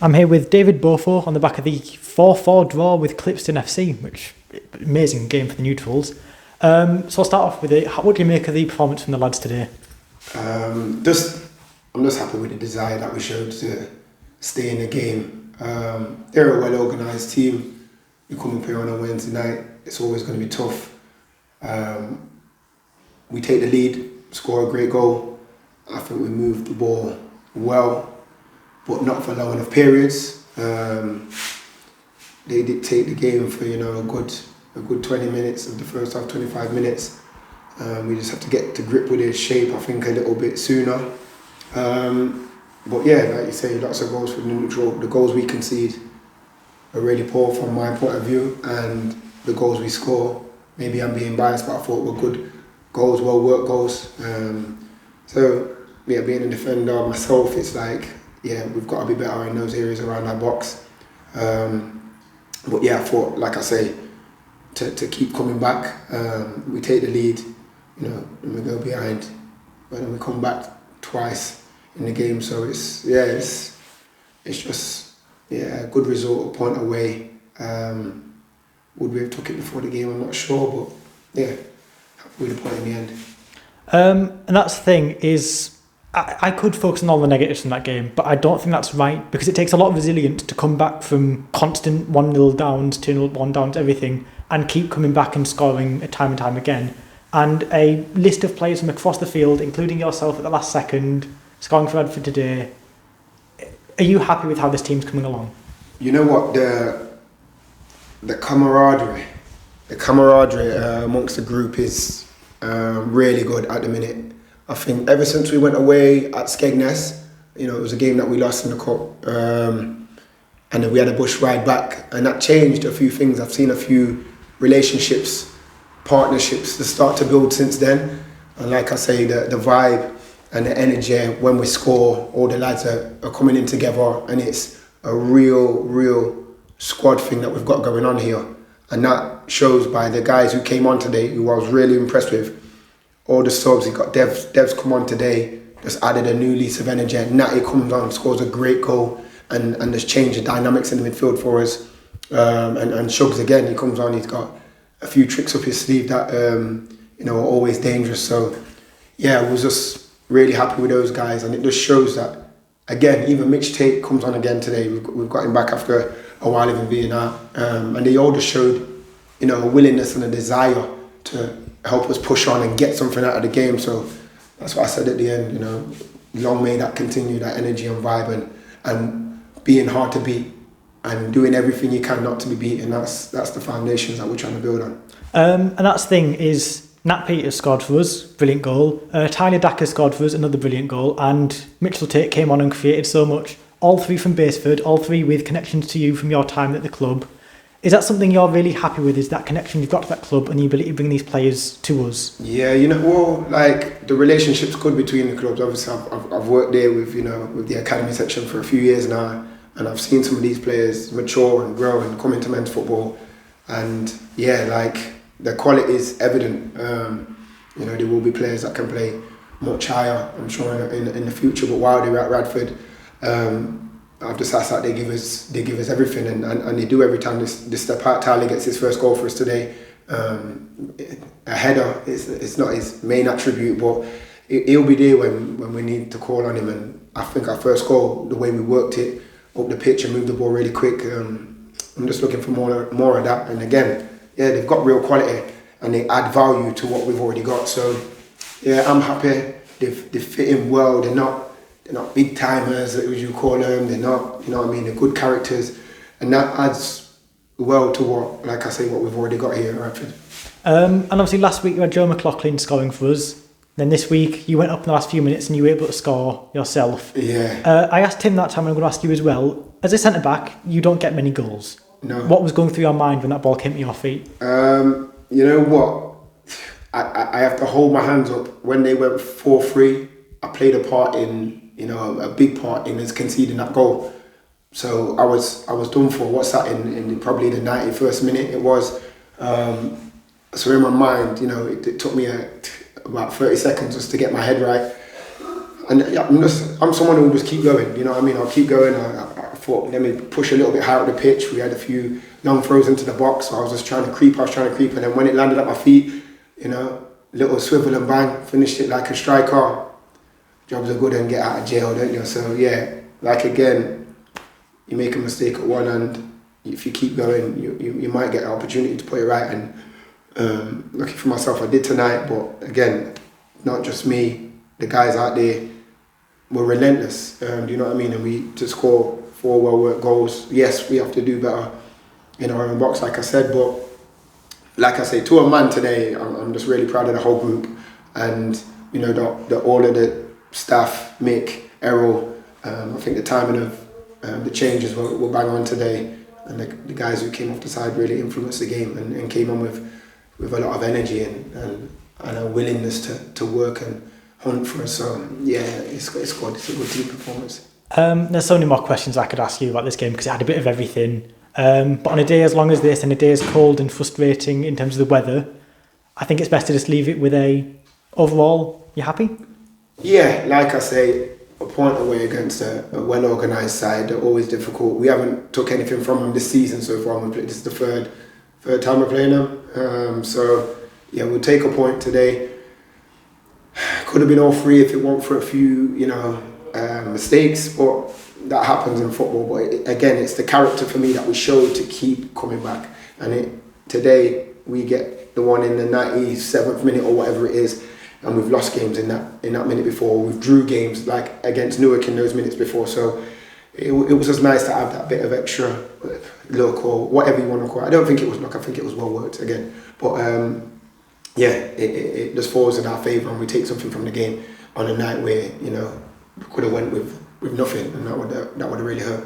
I'm here with David Boafo on the back of the 4-4 draw with Clipstone FC, which amazing game for the neutrals. So I'll start off with it. What do you make of the performance from the lads today? I'm just happy with the desire that we showed to stay in the game. They're a well-organised team. We come up here on a Wednesday night. It's always going to be tough. We take the lead, score a great goal. I think we moved the ball well, but not for long enough periods. They dictate the game for a good 20 minutes of the first half, 25 minutes. We just have to get to grip with their shape, I think, a little bit sooner. But yeah, like you say, lots of goals for the neutral. The goals we concede are really poor from my point of view, and the goals we score, maybe I'm being biased, but I thought were good goals, well worked goals. So yeah, being a defender myself, it's like, yeah, we've got to be better in those areas around our box. But yeah, I thought, like I say, to keep coming back. We take the lead, and we go behind, but then we come back twice in the game. So it's just a good result, a point away. Would we have took it before the game? I'm not sure, but yeah, happy with the point in the end. And that's the thing is, I could focus on all the negatives from that game, but I don't think that's right, because it takes a lot of resilience to come back from constant 1-0 downs, 2-0, 1 downs, everything, and keep coming back and scoring time and time again. And a list of players from across the field, including yourself at the last second, scoring for Radford today. Are you happy with how this team's coming along? You know what, the camaraderie amongst the group is really good at the minute. I think ever since we went away at Skegness, it was a game that we lost in the cup, and then we had a bush ride back, and that changed a few things. I've seen a few relationships, partnerships that start to build since then. And like I say, the vibe and the energy when we score, all the lads are coming in together, and it's a real squad thing that we've got going on here. And that shows by the guys who came on today, who I was really impressed with. All the subs, you got Dev's come on today, just added a new lease of energy. Natty comes on, scores a great goal, and just changed the dynamics in the midfield for us. And Shugs again, he comes on, he's got a few tricks up his sleeve that are always dangerous. So yeah, I was just really happy with those guys, and it just shows that again, even Mitch Tate comes on again today. We've got him back after a while of him being out, and they all just showed a willingness and a desire to help us push on and get something out of the game. So that's what I said at the end, long may that continue, that energy and vibe, and being hard to beat and doing everything you can not to be beaten. That's the foundations that we're trying to build on. And that's the thing is, Nat Peters scored for us, brilliant goal. Tyler Dacker scored for us, another brilliant goal. And Mitchell Tate came on and created so much. All three from Baseford, all three with connections to you from your time at the club. Is that something you're really happy with? Is that connection you've got to that club and the ability to bring these players to us? Yeah, like the relationship's good between the clubs. Obviously, I've worked there with the academy section for a few years now, and I've seen some of these players mature and grow and come into men's football. And yeah, like the quality is evident. There will be players that can play much higher, I'm sure, in the future. But while they're at Radford, I've just asked that they give us everything, and they do every time they step out. Tyler gets his first goal for us today. A header, it's not his main attribute, but he'll be there when we need to call on him. And I think our first goal, the way we worked it up the pitch and moved the ball really quick, I'm just looking for more of that. And again, yeah, they've got real quality and they add value to what we've already got. So yeah, I'm happy. They fit in well. They're not big timers, as you call them. They're not, they're good characters, and that adds well to what we've already got here at Radford. And obviously last week you had Joe McLaughlin scoring for us. Then this week you went up in the last few minutes and you were able to score yourself. Yeah. I asked him that time, and I'm going to ask you as well. As a centre back, you don't get many goals. No. What was going through your mind when that ball came to your feet? You know what? I have to hold my hands up. When they went 4-3, I played a part in, a big part in us conceding that goal. So I was done for. What's that in probably the 91st minute it was. So in my mind, it took me about 30 seconds just to get my head right. And I'm someone who will just keep going. You know what I mean? I'll keep going. I thought, let me push a little bit higher up the pitch. We had a few long throws into the box, so I was just trying to creep, and then when it landed at my feet, you know, little swivel and bang, finished it like a striker. Jobs are good and get out of jail, don't you? So yeah, like again, you make a mistake at one and if you keep going, you might get an opportunity to put it right. And lucky for myself, I did tonight. But again, not just me, the guys out there were relentless. Do you know what I mean? And we to score 4 well-worked goals. Yes, we have to do better in our own box, like I said. But like I say, to a man today, I'm just really proud of the whole group. And you know, all of the staff, Mick, Errol. I think the timing of the changes were bang on today. And the guys who came off the side really influenced the game and came on with a lot of energy and a willingness to work and hunt for us. So yeah, it's good. It's a good team performance. There's so many more questions I could ask you about this game because it had a bit of everything. But on a day as long as this and a day as cold and frustrating in terms of the weather, I think it's best to just leave it with overall, you happy? Yeah, like I say, a point away against a well-organised side. They're always difficult. We haven't took anything from them this season so far. This is the third time we're playing them. So yeah, we'll take a point today. Could have been all 3 if it weren't for a few, mistakes, but that happens in football. But again, it's the character for me that we show to keep coming back. And today we get the one in the 97th minute or whatever it is. And we've lost games in that minute before. We've drew games like against Newark in those minutes before. So it was just nice to have that bit of extra luck or whatever you want to call it. I don't think it was luck. I think it was well worked again. But yeah, it just falls in our favour and we take something from the game on a night where we could have went with nothing, and that would have really hurt.